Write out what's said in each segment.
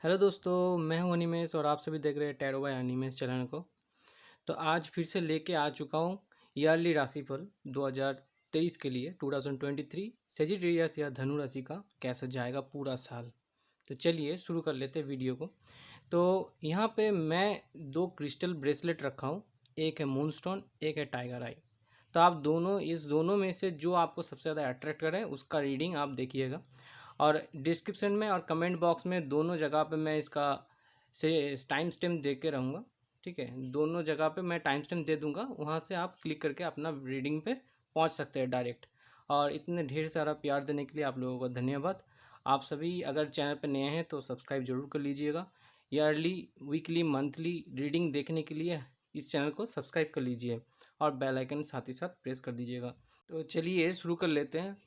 Hello दोस्तों, मैं हूं अनिमेश और आप सभी देख रहे हैं टैरो बाय अनिमेश चैनल को। तो आज फिर से लेके आ चुका हूं ईयरली राशिफल 2023 के लिए 2023 सेजिटेरियस या धनु राशि का कैसा जाएगा पूरा साल। तो चलिए शुरू कर लेते हैं वीडियो को। तो यहाँ पे मैं दो क्रिस्टल ब्रेसलेट रखा हूँ, एक है मूनस्टोन, एक है टाइगर आई। तो आप इस दोनों में से जो आपको सबसे ज़्यादा अट्रैक्ट करे उसका रीडिंग आप देखिएगा। और डिस्क्रिप्शन में और कमेंट बॉक्स में दोनों जगह पे मैं इसका से टाइम स्टैम्प दे के रहूँगा। ठीक है, दोनों जगह पे मैं टाइम स्टैम्प दे दूँगा, वहाँ से आप क्लिक करके अपना रीडिंग पे पहुँच सकते हैं डायरेक्ट। और इतने ढेर सारा प्यार देने के लिए आप लोगों का धन्यवाद। आप सभी अगर चैनल पर नए हैं तो सब्सक्राइब जरूर कर लीजिएगा। ईयरली, वीकली, मंथली रीडिंग देखने के लिए इस चैनल को सब्सक्राइब कर लीजिए और बेल आइकन साथ ही साथ प्रेस कर दीजिएगा। तो चलिए शुरू कर लेते हैं।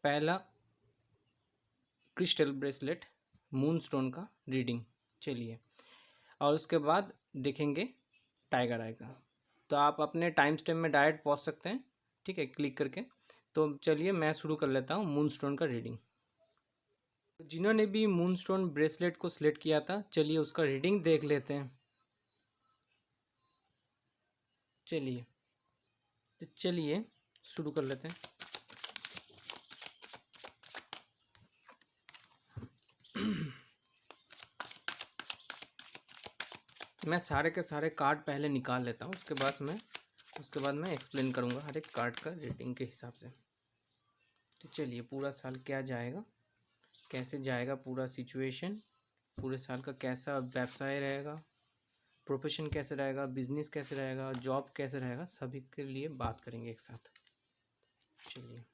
पहला क्रिस्टल ब्रेसलेट मूनस्टोन का रीडिंग, चलिए। और उसके बाद देखेंगे टाइगर आई का। तो आप अपने टाइम स्टैम्प में डायरेक्ट पहुंच सकते हैं, ठीक है, क्लिक करके। तो चलिए मैं शुरू कर लेता हूं मूनस्टोन का रीडिंग। जिन्होंने भी मूनस्टोन ब्रेसलेट को सिलेक्ट किया था, चलिए उसका रीडिंग देख लेते हैं। चलिए शुरू कर लेते हैं। मैं सारे के सारे कार्ड पहले निकाल लेता हूँ, उसके बाद मैं एक्सप्लेन करूँगा हर एक कार्ड का रीडिंग के हिसाब से। तो चलिए, पूरा साल क्या जाएगा, कैसे जाएगा पूरा सिचुएशन, पूरे साल का कैसा व्यवसाय रहेगा, प्रोफेशन कैसे रहेगा, बिजनेस कैसे रहेगा, जॉब कैसे रहेगा, सभी के लिए बात करेंगे एक साथ। चलिए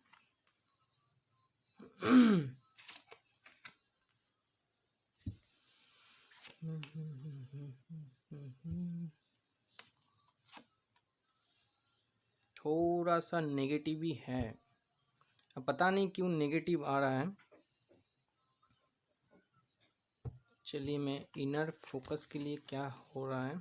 थोड़ा सा नेगेटिव ही है, अब पता नहीं क्यों नेगेटिव आ रहा है। चलिए, मैं इनर फोकस के लिए क्या हो रहा है,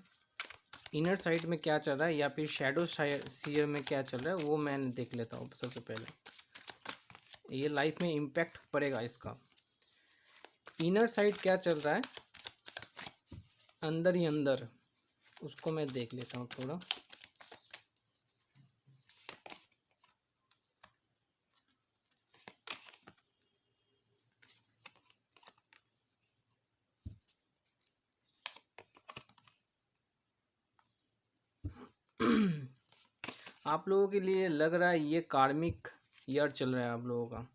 इनर साइड में क्या चल रहा है, या फिर शैडो सीयर में क्या चल रहा है, वो मैं देख लेता हूँ सबसे पहले। ये लाइफ में इम्पैक्ट पड़ेगा इसका। इनर साइड क्या चल रहा है अंदर ही अंदर, उसको मैं देख लेता हूँ थोड़ा। आप लोगों के लिए लग रहा है ये कार्मिक ईयर चल रहा है आप लोगों का।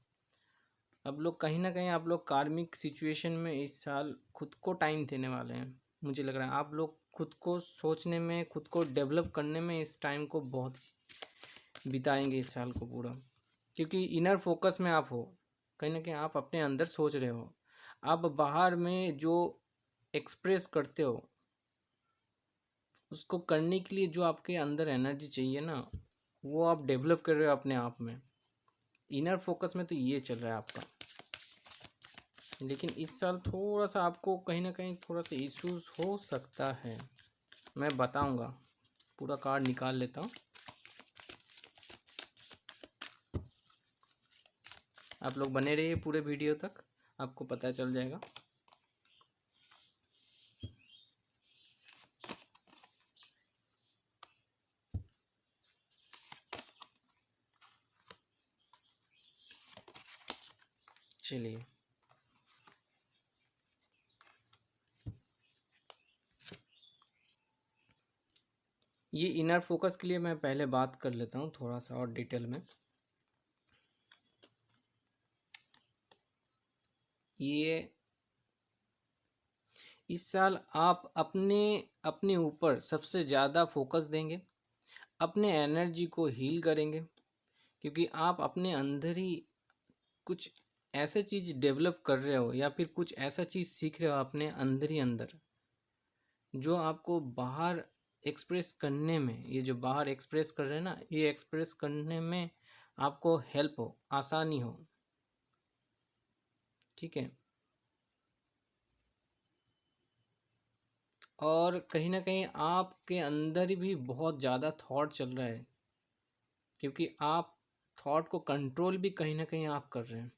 अब लोग कहीं ना कहीं आप लोग कार्मिक सिचुएशन में इस साल खुद को टाइम देने वाले हैं। मुझे लग रहा है आप लोग खुद को सोचने में, खुद को डेवलप करने में इस टाइम को बहुत बिताएंगे इस साल को पूरा। क्योंकि इनर फोकस में आप हो, कहीं ना कहीं आप अपने अंदर सोच रहे हो। आप बाहर में जो एक्सप्रेस करते हो, उसको करने के लिए जो आपके अंदर एनर्जी चाहिए ना, वो आप डेवलप कर रहे हो अपने आप में। इनर फोकस में तो ये चल रहा है आपका। लेकिन इस साल थोड़ा सा आपको कहीं ना कहीं थोड़ा सा इश्यूज हो सकता है, मैं बताऊंगा। पूरा कार्ड निकाल लेता हूँ, आप लोग बने रहिए पूरे वीडियो तक, आपको पता चल जाएगा। चलिए, ये इनर फोकस के लिए मैं पहले बात कर लेता हूँ थोड़ा सा और डिटेल में। ये इस साल आप अपने ऊपर सबसे ज़्यादा फोकस देंगे, अपने एनर्जी को हील करेंगे। क्योंकि आप अपने अंदर ही कुछ ऐसे चीज़ डेवलप कर रहे हो, या फिर कुछ ऐसा चीज़ सीख रहे हो अपने अंदर ही अंदर, जो आपको बाहर एक्सप्रेस करने में, ये जो बाहर एक्सप्रेस कर रहे हैं ना, ये एक्सप्रेस करने में आपको हेल्प हो, आसानी हो। ठीक है, और कहीं ना कहीं आपके अंदर भी बहुत ज़्यादा थॉट चल रहा है, क्योंकि आप थॉट को कंट्रोल भी कहीं ना कहीं आप कर रहे हैं।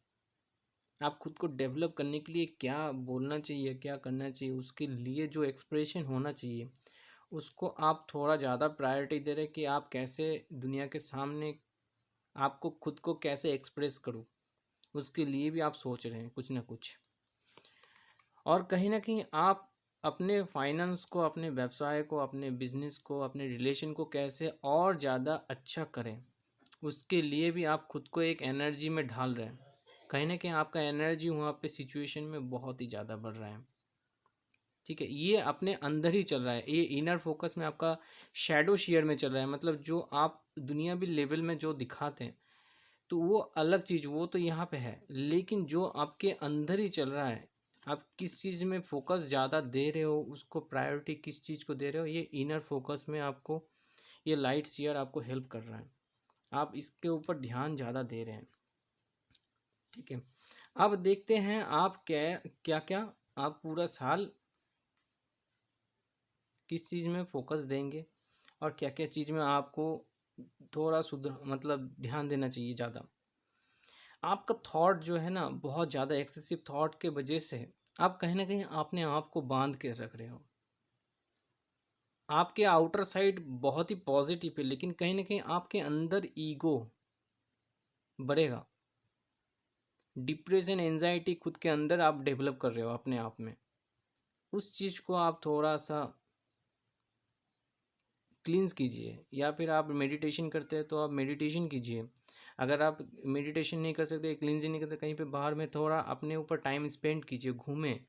आप खुद को डेवलप करने के लिए क्या बोलना चाहिए, क्या करना चाहिए, उसके लिए जो एक्सप्रेशन होना चाहिए उसको आप थोड़ा ज़्यादा प्रायोरिटी दे रहे हैं कि आप कैसे दुनिया के सामने आपको खुद को कैसे एक्सप्रेस करूँ, उसके लिए भी आप सोच रहे हैं कुछ ना कुछ। और कहीं ना कहीं आप अपने फाइनेंस को, अपने व्यवसाय को, अपने बिजनेस को, अपने रिलेशन को कैसे और ज़्यादा अच्छा करें, उसके लिए भी आप खुद को एक एनर्जी में ढाल रहे हैं। कहीं ना कहीं आपका एनर्जी वहाँ पे सिचुएशन में बहुत ही ज़्यादा बढ़ रहा है। ठीक है, ये अपने अंदर ही चल रहा है, ये इनर फोकस में आपका शैडो शेयर में चल रहा है। मतलब जो आप दुनिया भी लेवल में जो दिखाते हैं तो वो अलग चीज़, वो तो यहाँ पे है, लेकिन जो आपके अंदर ही चल रहा है, आप किस चीज़ में फोकस ज़्यादा दे रहे हो, उसको प्रायोरिटी किस चीज़ को दे रहे हो, ये इनर फोकस में आपको ये लाइट शेयर आपको हेल्प कर रहा है। आप इसके ऊपर ध्यान ज़्यादा दे रहे हैं। ठीक है, अब देखते हैं आप क्या क्या क्या आप पूरा साल किस चीज़ में फोकस देंगे और क्या क्या चीज़ में आपको थोड़ा सुधर मतलब ध्यान देना चाहिए ज़्यादा। आपका थॉट जो है ना, बहुत ज़्यादा एक्सेसिव थॉट के वजह से आप कहीं ना कहीं अपने आप को बांध के रख रहे हो। आपके आउटर साइड बहुत ही पॉजिटिव है, लेकिन कहीं ना कहीं आपके अंदर ईगो बढ़ेगा। डिप्रेशन, एंजाइटी खुद के अंदर आप डेवलप कर रहे हो अपने आप में। उस चीज़ को आप थोड़ा सा क्लींस कीजिए, या फिर आप मेडिटेशन करते हैं तो आप मेडिटेशन कीजिए। अगर आप मेडिटेशन नहीं कर सकते, क्लींजिंग नहीं करते, कहीं पे बाहर में थोड़ा अपने ऊपर टाइम स्पेंड कीजिए, घूमें,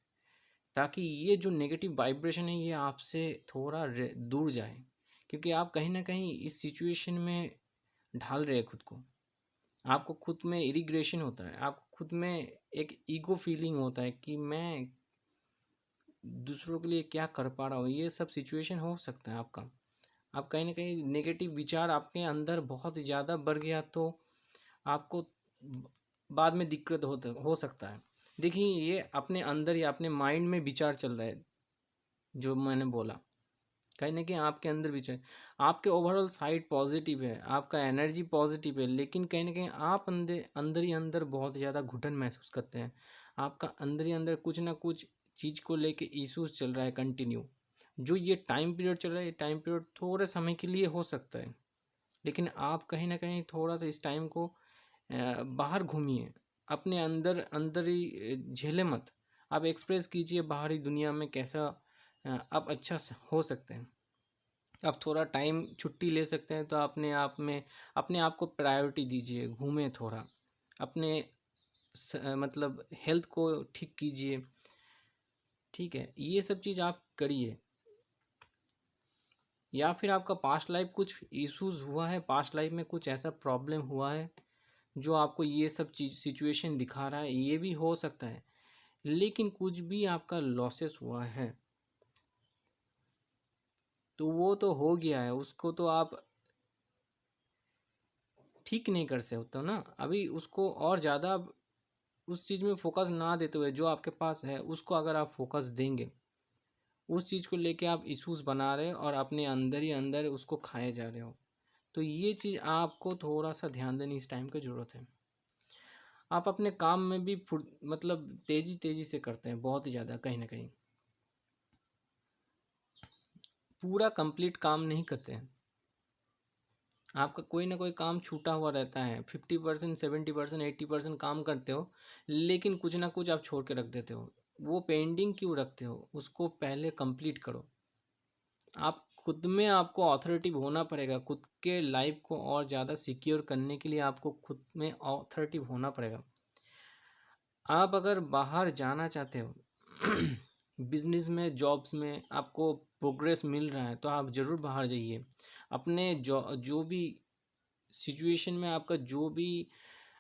ताकि ये जो नेगेटिव वाइब्रेशन है ये आपसे थोड़ा दूर जाए। क्योंकि आप कहीं ना कहीं इस सिचुएशन में ढाल रहे हैं खुद को। आपको खुद में इरिग्रेशन होता है, आपको खुद में एक ईगो फीलिंग होता है कि मैं दूसरों के लिए क्या कर पा रहा हूँ। ये सब सिचुएशन हो सकता है आपका। आप कहीं ना कहीं नेगेटिव विचार आपके अंदर बहुत ज़्यादा बढ़ गया तो आपको बाद में दिक्कत हो सकता है। देखिए, ये अपने अंदर ही अपने माइंड में विचार चल रहा है, जो मैंने बोला कहीं ना कहीं आपके अंदर विचार। आपके ओवरऑल साइड पॉजिटिव है, आपका एनर्जी पॉजिटिव है, लेकिन कहीं ना कहीं आप अंदर अंदर ही अंदर बहुत ज़्यादा घुटन महसूस करते हैं। आपका अंदर ही अंदर कुछ ना कुछ चीज़ को लेके इश्यूज चल रहा है कंटिन्यू। जो ये टाइम पीरियड चल रहा है, ये टाइम पीरियड थोड़े समय के लिए हो सकता है, लेकिन आप कहीं ना कहीं थोड़ा सा इस टाइम को बाहर घूमिए, अपने अंदर अंदर ही झेले मत। आप एक्सप्रेस कीजिए बाहरी दुनिया में कैसा आप अच्छा हो सकते हैं। आप थोड़ा टाइम छुट्टी ले सकते हैं तो अपने आप में अपने आप को प्रायोरिटी दीजिए, घूमें थोड़ा, अपने मतलब हेल्थ को ठीक कीजिए। ठीक है, ये सब चीज़ आप करिए। या फिर आपका पास्ट लाइफ कुछ इश्यूज हुआ है, पास्ट लाइफ में कुछ ऐसा प्रॉब्लम हुआ है जो आपको ये सब चीज़ सिचुएशन दिखा रहा है, ये भी हो सकता है। लेकिन कुछ भी आपका लॉसेस हुआ है तो वो तो हो गया है, उसको तो आप ठीक नहीं कर सकते हो ना अभी उसको। और ज़्यादा उस चीज़ में फोकस ना देते हुए जो आपके पास है उसको अगर आप फोकस देंगे, उस चीज़ को लेके आप इश्यूज बना रहे हो और अपने अंदर ही अंदर उसको खाए जा रहे हो। तो ये चीज़ आपको थोड़ा सा ध्यान देने इस टाइम की ज़रूरत है। आप अपने काम में भी मतलब तेज़ी तेज़ी से करते हैं, बहुत ही ज़्यादा, कहीं ना कहीं पूरा कंप्लीट काम नहीं करते हैं। आपका कोई ना कोई काम छूटा हुआ रहता है, 50%, 70%, 80% काम करते हो, लेकिन कुछ ना कुछ आप छोड़ के रख देते हो। वो पेंडिंग क्यों रखते हो, उसको पहले कंप्लीट करो। आप खुद में आपको ऑथोरिटिव होना पड़ेगा, खुद के लाइफ को और ज़्यादा सिक्योर करने के लिए आपको खुद में ऑथोरिटिव होना पड़ेगा। आप अगर बाहर जाना चाहते हो बिजनेस में, जॉब्स में आपको प्रोग्रेस मिल रहा है तो आप ज़रूर बाहर जाइए। अपने जो भी सिचुएशन में आपका जो भी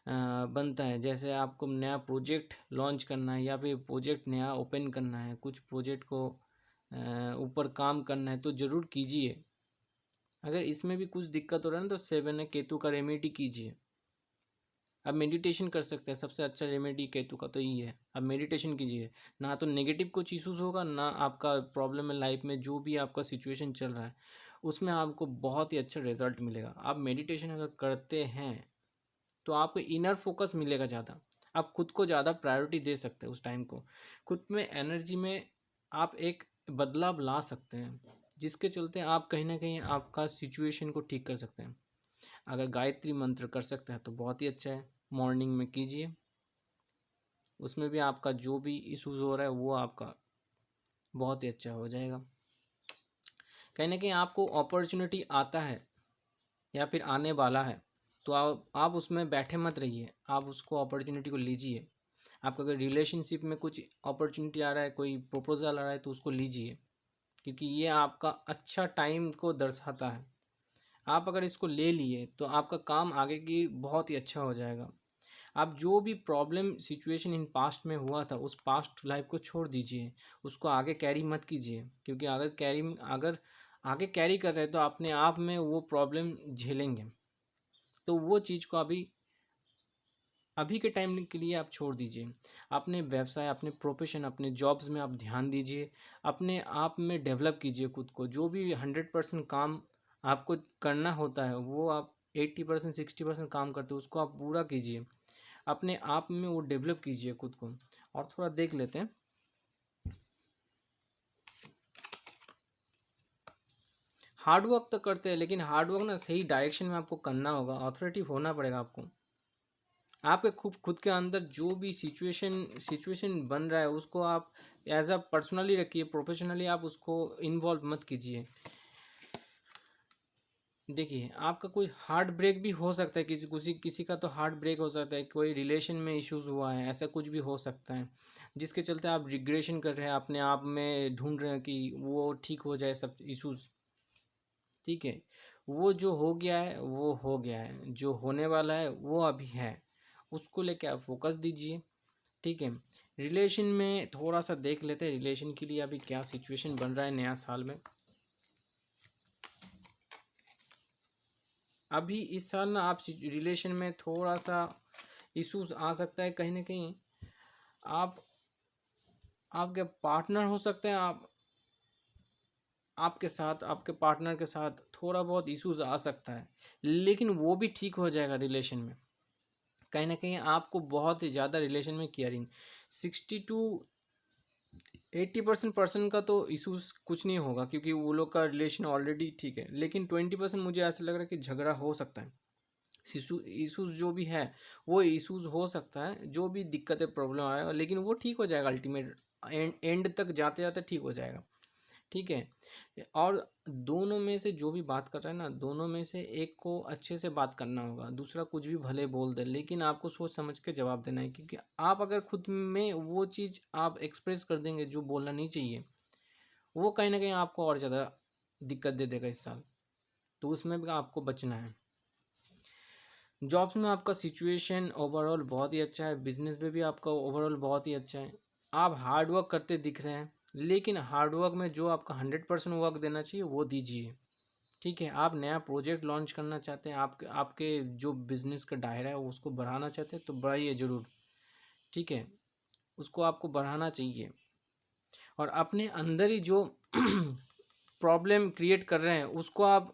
बनता है, जैसे आपको नया प्रोजेक्ट लॉन्च करना है या फिर प्रोजेक्ट नया ओपन करना है, कुछ प्रोजेक्ट को ऊपर काम करना है तो ज़रूर कीजिए। अगर इसमें भी कुछ दिक्कत हो रहा है ना तो 7 केतु का रेमेडी कीजिए। आप मेडिटेशन कर सकते हैं, सबसे अच्छा रेमेडी केतु का तो यही है, आप मेडिटेशन कीजिए। ना तो नेगेटिव कुछ इशूज़ होगा, ना आपका प्रॉब्लम है लाइफ में, जो भी आपका सिचुएशन चल रहा है उसमें आपको बहुत ही अच्छा रिजल्ट मिलेगा। आप मेडिटेशन अगर करते हैं तो आपको इनर फोकस मिलेगा ज़्यादा। आप खुद को ज़्यादा प्रायोरिटी दे सकते हैं उस टाइम को, खुद में एनर्जी में आप एक बदलाव ला सकते हैं, जिसके चलते आप कहीं ना कहीं आपका सिचुएशन को ठीक कर सकते हैं। अगर गायत्री मंत्र कर सकते हैं तो बहुत ही अच्छा है, मॉर्निंग में कीजिए, उसमें भी आपका जो भी इश्यूज हो रहा है वो आपका बहुत ही अच्छा हो जाएगा। कहीं ना कहीं आपको अपॉर्चुनिटी आता है या फिर आने वाला है, तो आप उसमें बैठे मत रहिए, आप उसको अपॉर्चुनिटी को लीजिए। आपका अगर रिलेशनशिप में कुछ अपॉर्चुनिटी आ रहा है, कोई प्रपोजल आ रहा है, तो उसको लीजिए, क्योंकि ये आपका अच्छा टाइम को दर्शाता है। आप अगर इसको ले लिए तो आपका काम आगे की बहुत ही अच्छा हो जाएगा। आप जो भी प्रॉब्लम सिचुएशन इन पास्ट में हुआ था, उस पास्ट लाइफ को छोड़ दीजिए, उसको आगे कैरी मत कीजिए, क्योंकि अगर आगे कैरी कर रहे हैं तो अपने आप में वो प्रॉब्लम झेलेंगे। तो वो चीज़ को अभी के टाइम के लिए आप छोड़ दीजिए। अपने व्यवसाय, अपने प्रोफेशन, अपने जॉब्स में आप ध्यान दीजिए, अपने आप में डेवलप कीजिए खुद को। जो भी 100% काम आपको करना होता है वो आप 80% 60% काम करते हो, उसको आप पूरा कीजिए, अपने आप में वो डेवलप कीजिए खुद को। और थोड़ा देख लेते हैं, हार्ड वर्क तो करते हैं, लेकिन हार्ड वर्क ना सही डायरेक्शन में आपको करना होगा, अथॉरिटी होना पड़ेगा आपको। आपके खुद के अंदर जो भी सिचुएशन बन रहा है उसको आप एज अ पर्सनली रखिए, प्रोफेशनली आप उसको इन्वॉल्व मत कीजिए। देखिए, आपका कोई हार्ट ब्रेक भी हो सकता है, किसी का तो हार्ट ब्रेक हो सकता है, कोई रिलेशन में इश्यूज हुआ है, ऐसा कुछ भी हो सकता है, जिसके चलते आप रिग्रेशन कर रहे हैं, अपने आप में ढूंढ रहे हैं कि वो ठीक हो जाए सब इश्यूज। ठीक है, वो जो हो गया है वो हो गया है, जो होने वाला है वो अभी है, उसको लेके आप फोकस दीजिए। ठीक है, रिलेशन में थोड़ा सा देख लेते हैं, रिलेशन के लिए अभी क्या सिचुएशन बन रहा है नया साल में। अभी इस साल ना आप रिलेशन में थोड़ा सा इश्यूज आ सकता है, कहीं ना कहीं आप आपके पार्टनर हो सकते हैं, आपके पार्टनर के साथ थोड़ा बहुत इश्यूज आ सकता है, लेकिन वो भी ठीक हो जाएगा रिलेशन में। कहीं ना कहीं आपको बहुत ही ज़्यादा रिलेशन में केयरिंग, 60 to 80% पर्सन का तो इशूज़ कुछ नहीं होगा, क्योंकि वो लोग का रिलेशन ऑलरेडी ठीक है, लेकिन 20% मुझे ऐसा लग रहा है कि झगड़ा हो सकता है। इशूज़ जो भी है वो इशूज़ हो सकता है, जो भी दिक्कतें प्रॉब्लम आएगा, लेकिन वो ठीक हो जाएगा, अल्टीमेट एंड तक जाते जाते ठीक हो जाएगा। ठीक है, और दोनों में से जो भी बात कर रहा है ना, दोनों में से एक को अच्छे से बात करना होगा, दूसरा कुछ भी भले बोल दे, लेकिन आपको सोच समझ के जवाब देना है, क्योंकि आप अगर खुद में वो चीज़ आप एक्सप्रेस कर देंगे जो बोलना नहीं चाहिए, वो कहीं ना कहीं आपको और ज़्यादा दिक्कत दे देगा इस साल, तो उसमें भी आपको बचना है। जॉब्स में आपका सिचुएशन ओवरऑल बहुत ही अच्छा है, बिजनेस में भी आपका ओवरऑल बहुत ही अच्छा है। आप हार्ड वर्क करते दिख रहे हैं, लेकिन हार्ड वर्क में जो आपका 100% वर्क देना चाहिए वो दीजिए। ठीक है, आप नया प्रोजेक्ट लॉन्च करना चाहते हैं, आपके आपके जो बिजनेस का दायरा है उसको बढ़ाना चाहते हैं, तो बढ़ाइए ज़रूर। ठीक है, उसको आपको बढ़ाना चाहिए, और अपने अंदर ही जो प्रॉब्लम क्रिएट कर रहे हैं उसको आप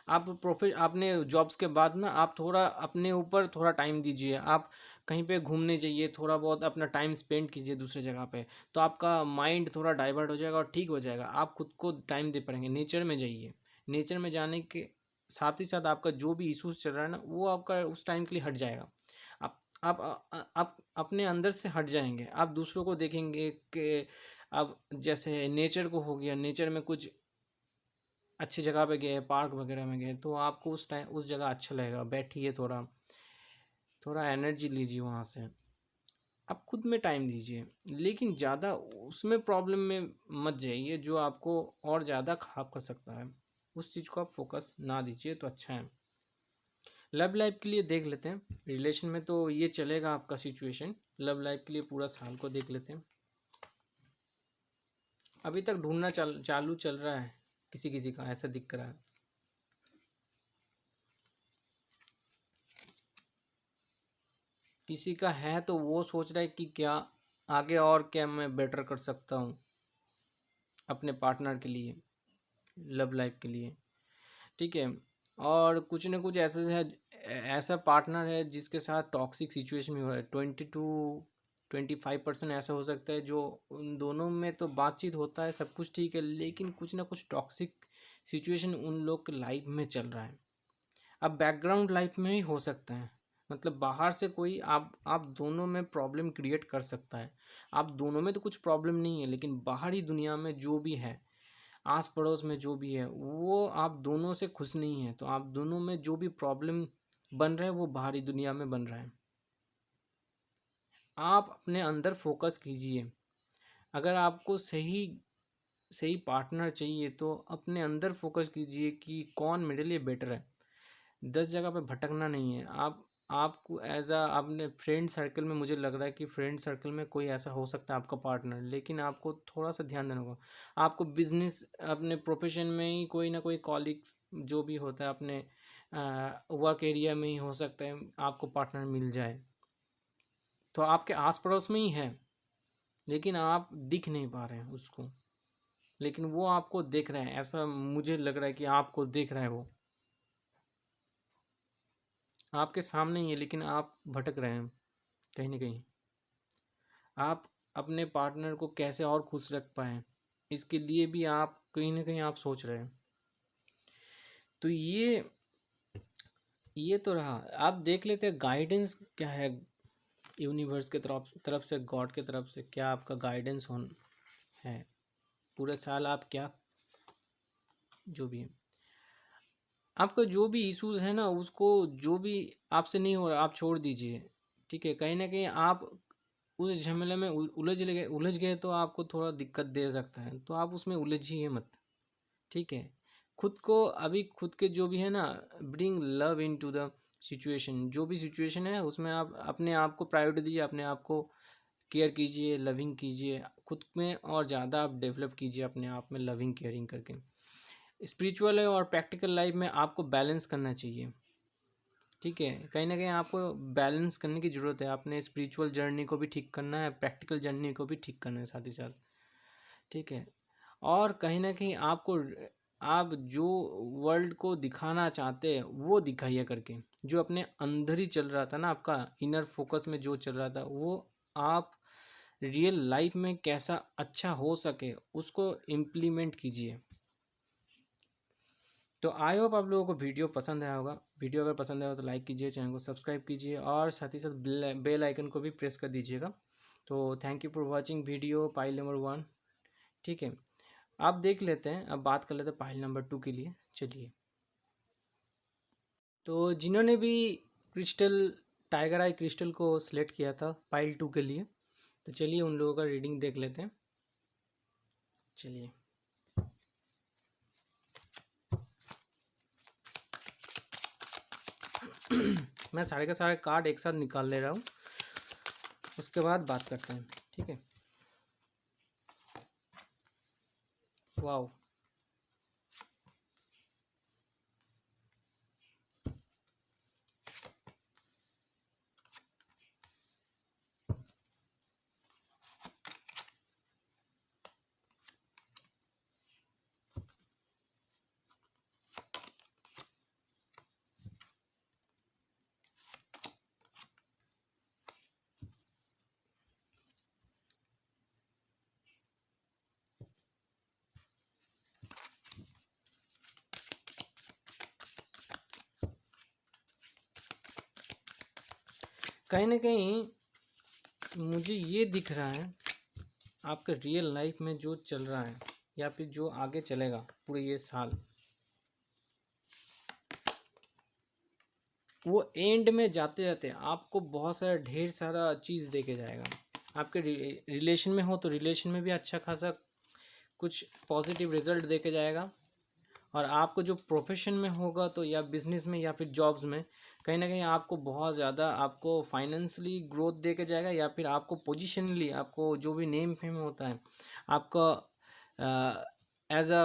अपने जॉब्स के बाद ना आप थोड़ा अपने ऊपर थोड़ा टाइम दीजिए, आप कहीं पे घूमने जाइए, थोड़ा बहुत अपना टाइम स्पेंड कीजिए दूसरे जगह पे, तो आपका माइंड थोड़ा डाइवर्ट हो जाएगा और ठीक हो जाएगा, आप खुद को टाइम दे पाएंगे। नेचर में जाइए, नेचर में जाने के साथ ही साथ आपका जो भी इशूज़ चल रहा है ना वो आपका उस टाइम के लिए हट जाएगा। आप अपने अंदर से हट जाएंगे, आप दूसरों को देखेंगे कि अब जैसे नेचर को हो गया, नेचर में कुछ अच्छी जगह पे गए, पार्क वगैरह में गए, तो आपको उस टाइम उस जगह अच्छा लगेगा, बैठिए, थोड़ा थोड़ा एनर्जी लीजिए वहाँ से, आप खुद में टाइम दीजिए, लेकिन ज़्यादा उसमें प्रॉब्लम में मत जाइए जो आपको और ज़्यादा ख़राब कर सकता है, उस चीज़ को आप फोकस ना दीजिए तो अच्छा है। लव लाइफ के लिए देख लेते हैं, रिलेशन में तो ये चलेगा आपका सिचुएशन, लव लाइफ के लिए पूरा साल को देख लेते हैं। अभी तक ढूंढना चालू चल रहा है, किसी किसी का ऐसा दिख रहा है। किसी का है तो वो सोच रहा है कि क्या आगे और क्या मैं बेटर कर सकता हूँ अपने पार्टनर के लिए, लव लाइफ के लिए। ठीक है, और कुछ न कुछ ऐसे है, ऐसा पार्टनर है जिसके साथ टॉक्सिक सिचुएशन में हो रहा है, 20 to 25% ऐसा हो सकता है जो उन दोनों में तो बातचीत होता है, सब कुछ ठीक है, लेकिन कुछ ना कुछ टॉक्सिक सिचुएशन उन लोग के लाइफ में चल रहा है। अब बैकग्राउंड लाइफ में ही हो सकता है, मतलब बाहर से कोई आप दोनों में प्रॉब्लम क्रिएट कर सकता है। आप दोनों में तो कुछ प्रॉब्लम नहीं है, लेकिन बाहरी दुनिया में जो भी है, आस पड़ोस में जो भी है, वो आप दोनों से खुश नहीं है। तो आप दोनों में जो भी प्रॉब्लम बन रहा है वो बाहरी दुनिया में बन रहा है। आप अपने अंदर फोकस कीजिए। अगर आपको सही सही पार्टनर चाहिए तो अपने अंदर फोकस कीजिए कि कौन मेरे लिए बेटर है। 10 जगह पे भटकना नहीं है। आपको एज आ अपने फ्रेंड सर्कल में, मुझे लग रहा है कि फ्रेंड सर्कल में कोई ऐसा हो सकता है आपका पार्टनर, लेकिन आपको थोड़ा सा ध्यान देना होगा। आपको बिजनेस, अपने प्रोफेशन में ही कोई ना कोई कॉलीग्स जो भी होता है, अपने वर्क एरिया में ही हो सकता है आपको पार्टनर मिल जाए। तो आपके आस पड़ोस में ही है, लेकिन आप दिख नहीं पा रहे हैं उसको, लेकिन वो आपको देख रहे हैं। ऐसा मुझे लग रहा है कि आपको देख रहा है, वो आपके सामने ही है, लेकिन आप भटक रहे हैं कहीं ना कहीं। आप अपने पार्टनर को कैसे और खुश रख पाएँ, इसके लिए भी आप कहीं ना कहीं आप सोच रहे हैं। तो ये तो रहा। आप देख लेते हैं गाइडेंस क्या है यूनिवर्स के तरफ से, गॉड के तरफ से क्या आपका गाइडेंस है पूरे साल। आप क्या जो भी है, आपका जो भी इश्यूज है ना, उसको जो भी आपसे नहीं हो रहा आप छोड़ दीजिए, ठीक है। कहीं ना कहीं आप उस झमेले में उलझ गए तो आपको थोड़ा दिक्कत दे सकता है, तो आप उसमें उलझिए मत, ठीक है। खुद को अभी खुद के जो भी है ना, bring love in to the situation. जो भी सिचुएशन है उसमें आप अपने आप को प्रायोरिटी दीजिए, अपने आप को केयर कीजिए, लविंग कीजिए खुद में, और ज़्यादा आप डेवलप कीजिए अपने आप में लविंग केयरिंग करके। स्पिरिचुअल और प्रैक्टिकल लाइफ में आपको बैलेंस करना चाहिए, ठीक है। कहीं ना कहीं आपको बैलेंस करने की ज़रूरत है। आपने स्पिरिचुअल जर्नी को भी ठीक करना है, प्रैक्टिकल जर्नी को भी ठीक करना है साथ ही साथ, ठीक है। और कहीं ना कहीं आपको, आप जो वर्ल्ड को दिखाना चाहते हैं वो दिखाइए करके। जो अपने अंदर ही चल रहा था ना, आपका इनर फोकस में जो चल रहा था, वो आप रियल लाइफ में कैसा अच्छा हो सके उसको इम्प्लीमेंट कीजिए। तो आई होप आप लोगों को वीडियो पसंद आया होगा। वीडियो अगर पसंद आया हो तो लाइक कीजिए, चैनल को सब्सक्राइब कीजिए, और साथ ही साथ बेल आइकन को भी प्रेस कर दीजिएगा। तो thank you for watching video pile number 1, ठीक है। आप देख लेते हैं, अब बात कर लेते हैं पाइल नंबर 2 के लिए। चलिए, तो जिन्होंने भी क्रिस्टल, टाइगर आई क्रिस्टल को सिलेक्ट किया था पाइल 2 के लिए, तो चलिए उन लोगों का रीडिंग देख लेते हैं। चलिए, मैं सारे के सारे कार्ड एक साथ निकाल ले रहा हूँ, उसके बाद बात करते हैं, ठीक है। वाओ, कहीं ना कहीं मुझे ये दिख रहा है आपके रियल लाइफ में जो चल रहा है, या फिर जो आगे चलेगा पूरे ये साल, वो एंड में जाते जाते आपको बहुत सारा ढेर सारा चीज़ दे के जाएगा। आपके रिलेशन में हो तो रिलेशन में भी अच्छा खासा कुछ पॉजिटिव रिजल्ट दे के जाएगा, और आपको जो प्रोफेशन में होगा तो, या बिजनेस में या फिर जॉब्स में, कहीं ना कहीं आपको बहुत ज़्यादा आपको फाइनेंशियली ग्रोथ दे के जाएगा, या फिर आपको पोजिशनली, आपको जो भी नेम फेम होता है आपका एज अ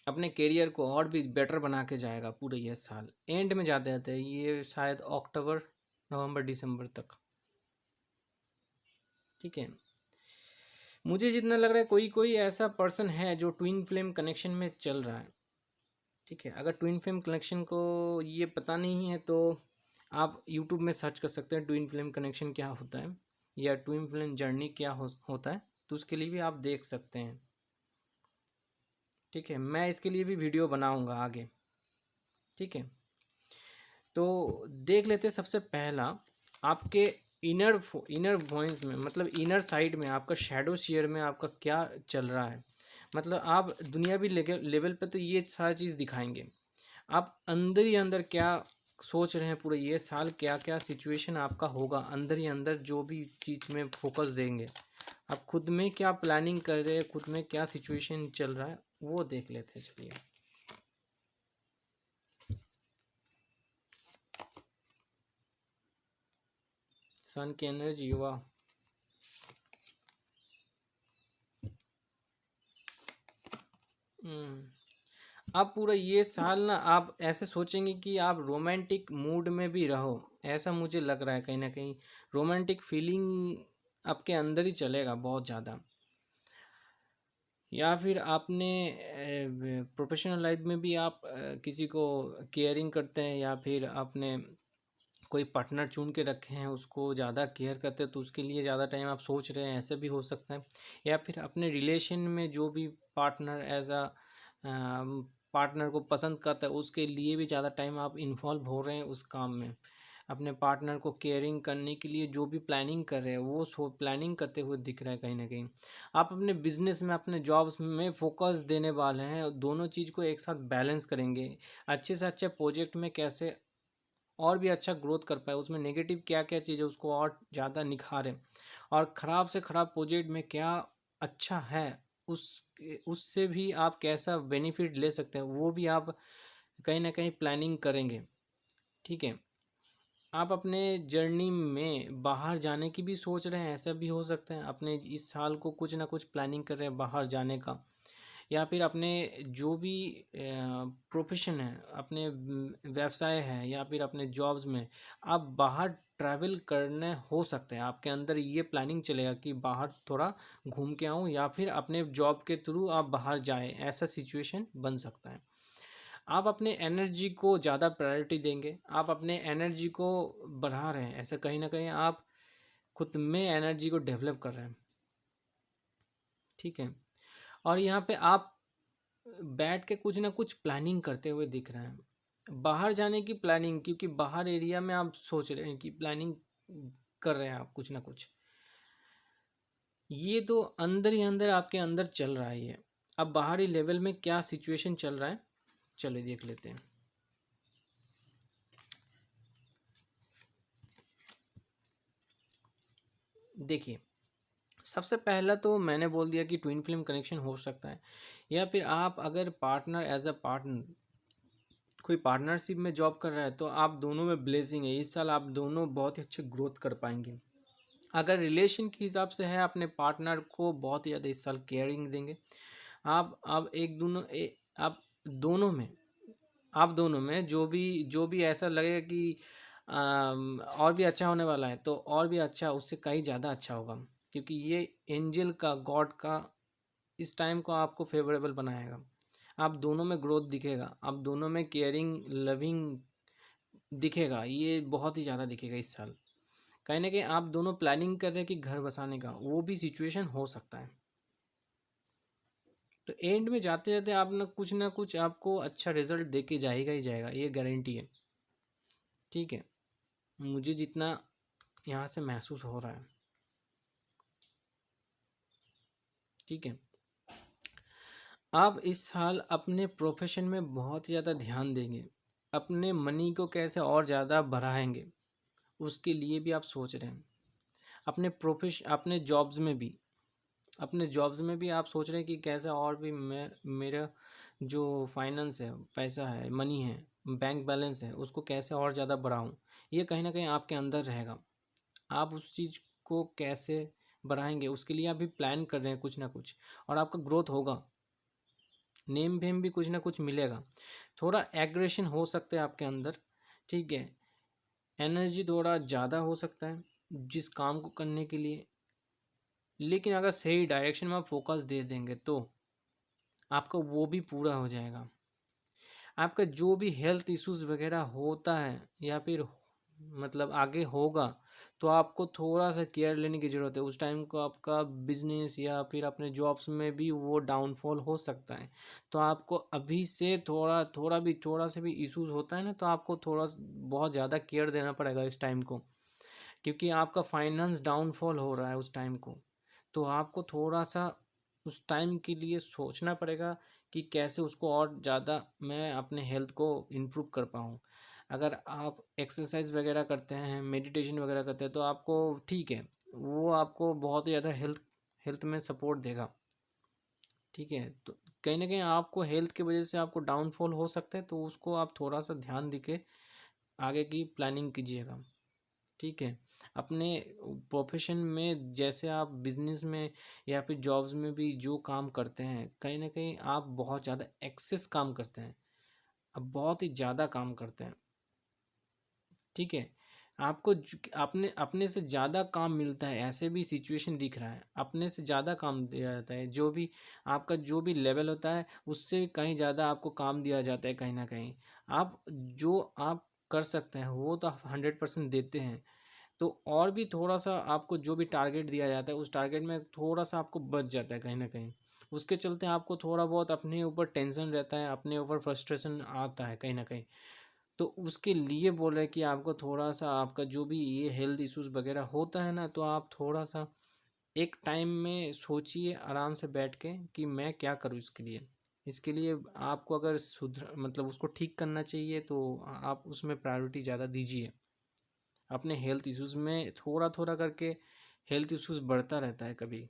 अपने करियर को और भी बेटर बना के जाएगा पूरे ये साल। एंड में जाते जाते ये शायद अक्टूबर, नवंबर, दिसंबर तक, ठीक है। मुझे जितना लग रहा है कोई कोई ऐसा पर्सन है जो ट्विन फ्लेम कनेक्शन में चल रहा है, ठीक है। अगर ट्विन फ्लेम कनेक्शन को ये पता नहीं है तो आप यूट्यूब में सर्च कर सकते हैं ट्विन फ्लेम कनेक्शन क्या होता है या ट्विन फ्लेम जर्नी क्या होता है, तो उसके लिए भी आप देख सकते हैं। ठीक है, मैं इसके लिए भी वीडियो बनाऊंगा आगे। ठीक है, तो देख लेते हैं। सबसे पहला आपके इनर वॉइस में, मतलब इनर साइड में, आपका शैडो शेयर में आपका क्या चल रहा है। मतलब आप दुनियावी लेवल पे तो ये सारा चीज़ दिखाएंगे, आप अंदर ही अंदर क्या सोच रहे हैं पूरे ये साल, क्या क्या सिचुएशन आपका होगा अंदर ही अंदर, जो भी चीज़ में फोकस देंगे, आप खुद में क्या प्लानिंग कर रहे हैं, खुद में क्या सिचुएशन चल रहा है, वो देख लेते हैं। चलिए, सन की एनर्जी युवा। आप पूरा ये साल ना आप ऐसे सोचेंगे कि आप रोमांटिक मूड में भी रहो, ऐसा मुझे लग रहा है। कहीं ना कहीं रोमांटिक फीलिंग आपके अंदर ही चलेगा बहुत ज़्यादा। या फिर आपने प्रोफेशनल लाइफ में भी आप किसी को केयरिंग करते हैं, या फिर आपने कोई पार्टनर चुन के रखे हैं, उसको ज़्यादा केयर करते हैं, तो उसके लिए ज़्यादा टाइम आप सोच रहे हैं, ऐसे भी हो सकता है। या फिर अपने रिलेशन में जो भी पार्टनर एज अ पार्टनर को पसंद करता है, उसके लिए भी ज़्यादा टाइम आप इन्वॉल्व हो रहे हैं उस काम में। अपने पार्टनर को केयरिंग करने के लिए जो भी प्लानिंग कर रहे हैं, वो प्लानिंग करते हुए दिख रहा है कहीं ना कहीं। आप अपने बिजनेस में, अपने जॉब्स में फोकस देने वाले हैं, दोनों चीज़ को एक साथ बैलेंस करेंगे। अच्छे से अच्छे प्रोजेक्ट में कैसे और भी अच्छा ग्रोथ कर पाए, उसमें नेगेटिव क्या क्या चीज़ है उसको और ज़्यादा निखारें, और ख़राब से ख़राब प्रोजेक्ट में क्या अच्छा है उस उससे भी आप कैसा बेनिफिट ले सकते हैं, वो भी आप कहीं ना कहीं प्लानिंग करेंगे। ठीक है, आप अपने जर्नी में बाहर जाने की भी सोच रहे हैं, ऐसा भी हो सकता है। अपने इस साल को कुछ ना कुछ प्लानिंग कर रहे हैं बाहर जाने का, या फिर अपने जो भी प्रोफेशन है, अपने व्यवसाय है, या फिर अपने जॉब्स में आप बाहर ट्रैवल करने हो सकते हैं। आपके अंदर ये प्लानिंग चलेगा कि बाहर थोड़ा घूम के आऊँ, या फिर अपने जॉब के थ्रू आप बाहर जाएं, ऐसा सिचुएशन बन सकता है। आप अपने एनर्जी को ज़्यादा प्रायोरिटी देंगे, आप अपने एनर्जी को बढ़ा रहे हैं, ऐसा कहीं ना कहीं आप खुद में एनर्जी को डेवलप कर रहे हैं। ठीक है, और यहाँ पे आप बैठ के कुछ ना कुछ प्लानिंग करते हुए दिख रहे हैं, बाहर जाने की प्लानिंग, क्योंकि बाहर एरिया में आप सोच रहे हैं कि प्लानिंग कर रहे हैं आप कुछ ना कुछ। ये तो अंदर ही अंदर आपके अंदर चल रहा है ये। अब बाहरी लेवल में क्या सिचुएशन चल रहा है, चलिए देख लेते हैं। देखिए, सबसे पहला तो मैंने बोल दिया कि ट्विन फ्लेम कनेक्शन हो सकता है, या फिर आप अगर पार्टनर एज अ पार्टनर कोई पार्टनरशिप में जॉब कर रहा है, तो आप दोनों में ब्लेसिंग है, इस साल आप दोनों बहुत ही अच्छे ग्रोथ कर पाएंगे। अगर रिलेशन के हिसाब से है, अपने पार्टनर को बहुत ही ज़्यादा इस साल केयरिंग देंगे। आप एक दोनों दोनों में आप दोनों में जो भी ऐसा लगेगा कि और भी अच्छा होने वाला है, तो और भी अच्छा, उससे कहीं ज़्यादा अच्छा होगा, क्योंकि ये एंजल का, गॉड का इस टाइम को आपको फेवरेबल बनाएगा। आप दोनों में ग्रोथ दिखेगा, आप दोनों में केयरिंग लविंग दिखेगा, ये बहुत ही ज़्यादा दिखेगा इस साल। कहीं ना कहीं आप दोनों प्लानिंग कर रहे हैं कि घर बसाने का, वो भी सिचुएशन हो सकता है। तो एंड में जाते जाते आप ना कुछ आपको अच्छा रिजल्ट दे के जाएगा ही जाएगा, ये गारंटी है। ठीक है, मुझे जितना यहाँ से महसूस हो रहा है। ठीक है, आप इस साल अपने प्रोफेशन में बहुत ज़्यादा ध्यान देंगे, अपने मनी को कैसे और ज़्यादा बढ़ाएंगे उसके लिए भी आप सोच रहे हैं। अपने जॉब्स में भी आप सोच रहे हैं कि कैसे और भी मैं मेरा जो फाइनेंस है, पैसा है, मनी है, बैंक बैलेंस है, उसको कैसे और ज़्यादा बढ़ाऊँ। ये कहीं ना कहीं आपके अंदर रहेगा। आप उस चीज़ को कैसे बढ़ाएंगे उसके लिए आप भी प्लान कर रहे हैं कुछ ना कुछ, और आपका ग्रोथ होगा, नेम फेम भी कुछ ना कुछ मिलेगा। थोड़ा एग्रेशन हो सकता है आपके अंदर। ठीक है, एनर्जी थोड़ा ज़्यादा हो सकता है जिस काम को करने के लिए, लेकिन अगर सही डायरेक्शन में आप फोकस दे देंगे तो आपका वो भी पूरा हो जाएगा। आपका जो भी हेल्थ इश्यूज वगैरह होता है या फिर मतलब आगे होगा, तो आपको थोड़ा सा केयर लेने की ज़रूरत है। उस टाइम को आपका बिजनेस या फिर अपने जॉब्स में भी वो डाउनफॉल हो सकता है। तो आपको अभी से थोड़ा से भी इश्यूज होता है ना, तो आपको थोड़ा बहुत ज़्यादा केयर देना पड़ेगा इस टाइम को, क्योंकि आपका फाइनेंस डाउनफॉल हो रहा है उस टाइम को। तो आपको थोड़ा सा उस टाइम के लिए सोचना पड़ेगा कि कैसे उसको और ज़्यादा मैं अपने हेल्थ को इम्प्रूव कर पाऊँ। अगर आप एक्सरसाइज वगैरह करते हैं, मेडिटेशन वगैरह करते हैं, तो आपको ठीक है, वो आपको बहुत ही ज़्यादा हेल्थ हेल्थ में सपोर्ट देगा। ठीक है, तो कहीं ना कहीं आपको हेल्थ की वजह से आपको डाउनफॉल हो सकता है, तो उसको आप थोड़ा सा ध्यान देके आगे की प्लानिंग कीजिएगा। ठीक है, अपने प्रोफेशन में जैसे आप बिजनेस में या फिर जॉब्स में भी जो काम करते हैं, कहीं ना कहीं आप बहुत ज़्यादा एक्सेस काम करते हैं, अब बहुत ही ज़्यादा काम करते हैं। ठीक है, आपको अपने अपने से ज़्यादा काम मिलता है, ऐसे भी सिचुएशन दिख रहा है। अपने से ज़्यादा काम दिया जाता है, जो भी आपका जो भी लेवल होता है उससे कहीं ज़्यादा आपको काम दिया जाता है कहीं ना कहीं। आप जो आप कर सकते हैं वो तो 100% देते हैं। तो और भी थोड़ा सा आपको जो भी टारगेट दिया जाता है उस टारगेट में थोड़ा सा आपको बच जाता है कहीं ना कहीं। उसके चलते आपको थोड़ा बहुत अपने ऊपर टेंशन रहता है, अपने ऊपर फ्रस्ट्रेशन आता है कहीं ना कहीं। तो उसके लिए बोल रहे हैं कि आपको थोड़ा सा आपका जो भी ये हेल्थ इश्यूज वगैरह होता है ना, तो आप थोड़ा सा एक टाइम में सोचिए आराम से बैठ के कि मैं क्या करूँ इसके लिए। इसके लिए आपको अगर सुधर मतलब उसको ठीक करना चाहिए, तो आप उसमें प्रायोरिटी ज़्यादा दीजिए। अपने हेल्थ इश्यूज में थोड़ा थोड़ा करके हेल्थ इश्यूज बढ़ता रहता है कभी।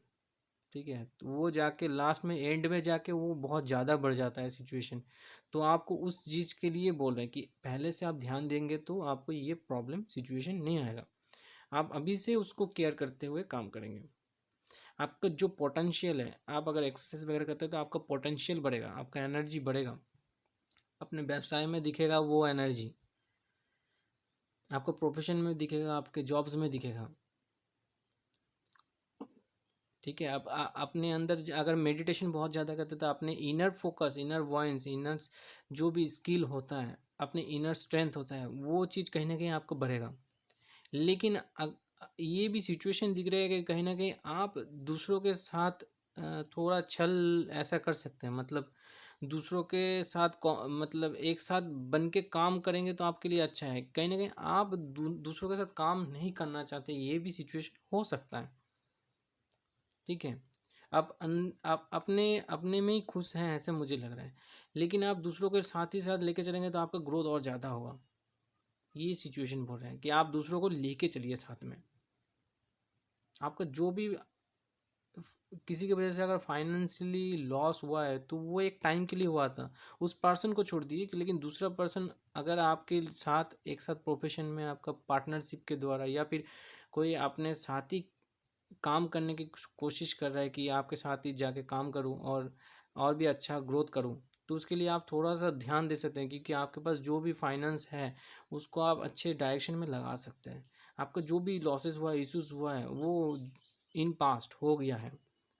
ठीक है, तो वो जाके लास्ट में एंड में जाके वो बहुत ज़्यादा बढ़ जाता है सिचुएशन। तो आपको उस चीज़ के लिए बोल रहे हैं कि पहले से आप ध्यान देंगे तो आपको ये प्रॉब्लम सिचुएशन नहीं आएगा। आप अभी से उसको केयर करते हुए काम करेंगे। आपका जो पोटेंशियल है, आप अगर एक्सरसाइज वगैरह करते हैं तो आपका पोटेंशियल बढ़ेगा, आपका एनर्जी बढ़ेगा। अपने व्यवसाय में दिखेगा वो एनर्जी, आपको प्रोफेशन में दिखेगा, आपके जॉब्स में दिखेगा। ठीक है, आप अपने अंदर अगर मेडिटेशन बहुत ज़्यादा करते तो अपने inner focus, inner voice, inner जो भी स्किल होता है, अपने इनर स्ट्रेंथ होता है, वो चीज़ कहीं ना कहीं आपको बढ़ेगा। लेकिन ये भी सिचुएशन दिख रही है कि कहीं ना कहीं आप दूसरों के साथ थोड़ा छल ऐसा कर सकते हैं। मतलब दूसरों के साथ मतलब एक साथ बन के काम करेंगे तो आपके लिए अच्छा है। कहीं ना कहीं आप दूसरों के साथ काम नहीं करना चाहते, ये भी सिचुएशन हो सकता है। ठीक है, आप अपने अपने में ही खुश हैं ऐसे मुझे लग रहा है, लेकिन आप दूसरों के साथ ही साथ लेके चलेंगे तो आपका ग्रोथ और ज़्यादा होगा। ये सिचुएशन बोल रहे हैं कि आप दूसरों को लेके चलिए साथ में। आपका जो भी किसी की वजह से अगर फाइनेंशियली लॉस हुआ है तो वो एक टाइम के लिए हुआ था, उस पर्सन को छोड़ दिए। लेकिन दूसरा पर्सन अगर आपके साथ एक साथ प्रोफेशन में आपका पार्टनरशिप के द्वारा या फिर कोई अपने साथ ही काम करने की कोशिश कर रहा है कि आपके साथ ही जाके काम करूं और भी अच्छा ग्रोथ करूं, तो उसके लिए आप थोड़ा सा ध्यान दे सकते हैं, क्योंकि आपके पास जो भी फाइनेंस है उसको आप अच्छे डायरेक्शन में लगा सकते हैं। आपका जो भी लॉसेस हुआ, इश्यूज हुआ है, वो इन पास्ट हो गया है।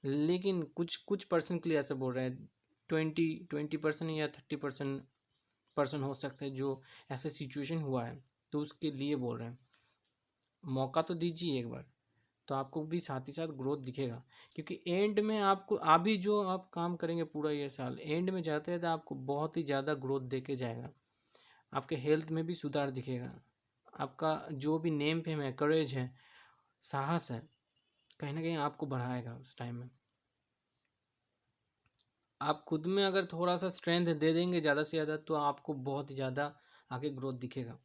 लेकिन कुछ कुछ पर्सन के लिए ऐसे बोल रहे हैं, 20% या 30% पर्सन हो सकते हैं जो ऐसे सिचुएशन हुआ है, तो उसके लिए बोल रहे हैं मौका तो दीजिए एक बार, तो आपको भी साथ ही साथ ग्रोथ दिखेगा। क्योंकि एंड में आपको अभी जो आप काम करेंगे पूरा ये साल, एंड में जाते हैं तो आपको बहुत ही ज़्यादा ग्रोथ देके जाएगा। आपके हेल्थ में भी सुधार दिखेगा, आपका जो भी नेम फेम है, करेज है, साहस है, कहीं ना कहीं आपको बढ़ाएगा उस टाइम में। आप खुद में अगर थोड़ा सा स्ट्रेंथ दे देंगे ज़्यादा से ज़्यादा, तो आपको बहुत ही ज़्यादा आगे ग्रोथ दिखेगा।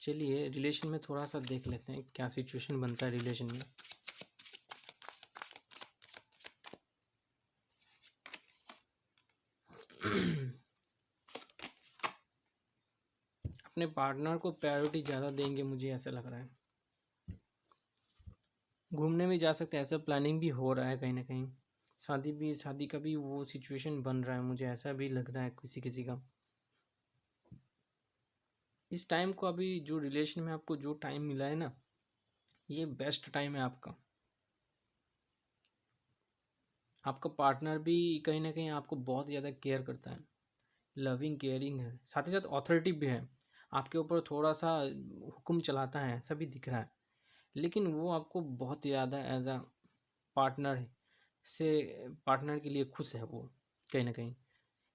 चलिए रिलेशन में थोड़ा सा देख लेते हैं क्या सिचुएशन बनता है रिलेशन में। अपने पार्टनर को प्रायोरिटी ज़्यादा देंगे, मुझे ऐसा लग रहा है। घूमने भी जा सकते हैं, ऐसा प्लानिंग भी हो रहा है कहीं ना कहीं। शादी का भी वो सिचुएशन बन रहा है, मुझे ऐसा भी लग रहा है किसी किसी का। इस टाइम को अभी जो रिलेशन में आपको जो टाइम मिला है ना, ये बेस्ट टाइम है आपका। आपका पार्टनर भी कहीं ना कहीं आपको बहुत ज़्यादा केयर करता है, लविंग केयरिंग है, साथ ही साथ ऑथोरिटी भी है, आपके ऊपर थोड़ा सा हुक्म चलाता है ऐसा भी दिख रहा है, लेकिन वो आपको बहुत ज़्यादा एज अ पार्टनर से पार्टनर के लिए खुश है वो कहीं ना कहीं।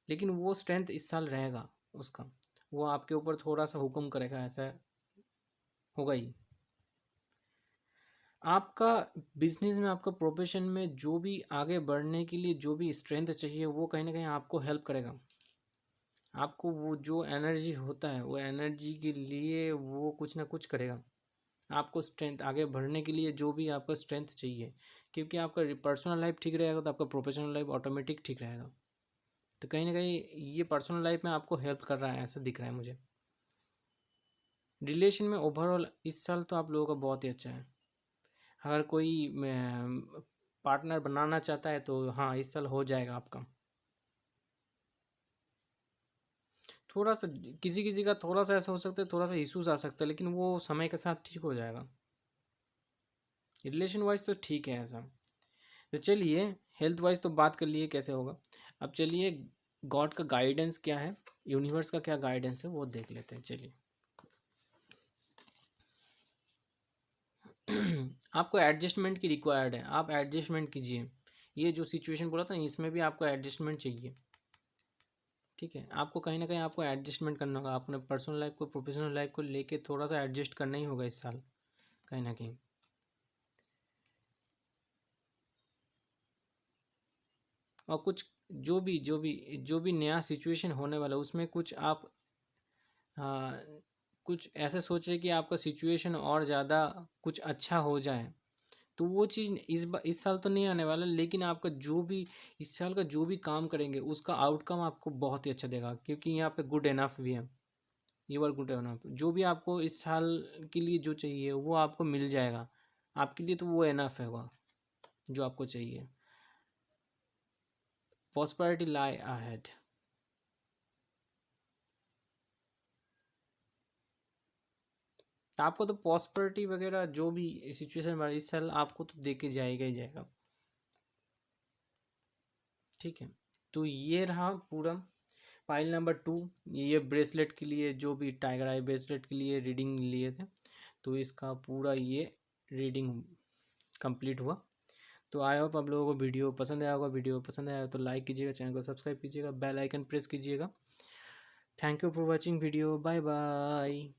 लेकिन वो स्ट्रेंथ इस साल रहेगा उसका, वो आपके ऊपर थोड़ा सा हुक्म करेगा, ऐसा होगा ही। आपका बिजनेस में, आपका प्रोफेशन में जो भी आगे बढ़ने के लिए जो भी स्ट्रेंथ चाहिए वो कहीं ना कहीं आपको हेल्प करेगा। आपको वो जो एनर्जी होता है वो एनर्जी के लिए वो कुछ ना कुछ करेगा। आपको स्ट्रेंथ आगे बढ़ने के लिए जो भी आपका स्ट्रेंथ चाहिए, क्योंकि आपका पर्सनल लाइफ ठीक रहेगा तो आपका प्रोफेशनल लाइफ ऑटोमेटिक ठीक रहेगा। तो कहीं ना कहीं ये पर्सनल लाइफ में आपको हेल्प कर रहा है ऐसा दिख रहा है मुझे। रिलेशन में ओवरऑल इस साल तो आप लोगों का बहुत ही अच्छा है। अगर कोई पार्टनर बनाना चाहता है तो हाँ इस साल हो जाएगा आपका। थोड़ा सा किसी किसी का थोड़ा सा ऐसा हो सकता है, थोड़ा सा इश्यूज आ सकता है, लेकिन वो समय के साथ ठीक हो जाएगा। रिलेशन वाइज तो ठीक है ऐसा। तो चलिए, हेल्थ वाइज तो बात कर लिए कैसे होगा। अब चलिए गॉड का गाइडेंस क्या है, यूनिवर्स का क्या गाइडेंस है वो देख लेते हैं। चलिए आपको एडजस्टमेंट की रिक्वायर्ड है, आप एडजस्टमेंट कीजिए। ये जो सिचुएशन बोला था इसमें भी आपको एडजस्टमेंट चाहिए। ठीक है, आपको कहीं ना कहीं आपको एडजस्टमेंट करना होगा, अपने पर्सनल लाइफ को प्रोफेशनल लाइफ को लेके थोड़ा सा एडजस्ट करना ही होगा इस साल कहीं ना कहीं। और कुछ जो भी नया सिचुएशन होने वाला है उसमें कुछ आप आ, कुछ ऐसे सोच रहे कि आपका सिचुएशन और ज़्यादा कुछ अच्छा हो जाए, तो वो चीज़ इस साल तो नहीं आने वाला, लेकिन आपका जो भी इस साल का जो भी काम करेंगे उसका आउटकम आपको बहुत ही अच्छा देगा, क्योंकि यहाँ पे गुड एनफ भी है। यू आर गुड एनफ, जो भी आपको इस साल के लिए जो चाहिए वो आपको मिल जाएगा, आपके लिए तो वो एनफ है वह जो आपको चाहिए। प्रॉस्पेरिटी लाई अहेड। तो आपको तो प्रॉस्पेरिटी वगैरह जो भी सिचुएशन वाली इस साल आपको तो दे के जाएगा ही जाएगा। ठीक है, तो ये रहा पूरा फाइल नंबर 2। ये ब्रेसलेट के लिए जो भी टाइगर आई ब्रेसलेट के लिए रीडिंग लिए थे, तो इसका पूरा ये रीडिंग कंप्लीट हुआ। तो आई होप आप लोगों को वीडियो पसंद आया होगा। वीडियो पसंद आया तो लाइक कीजिएगा, चैनल को सब्सक्राइब कीजिएगा, बेल आइकन प्रेस कीजिएगा। Thank you for watching video, bye bye.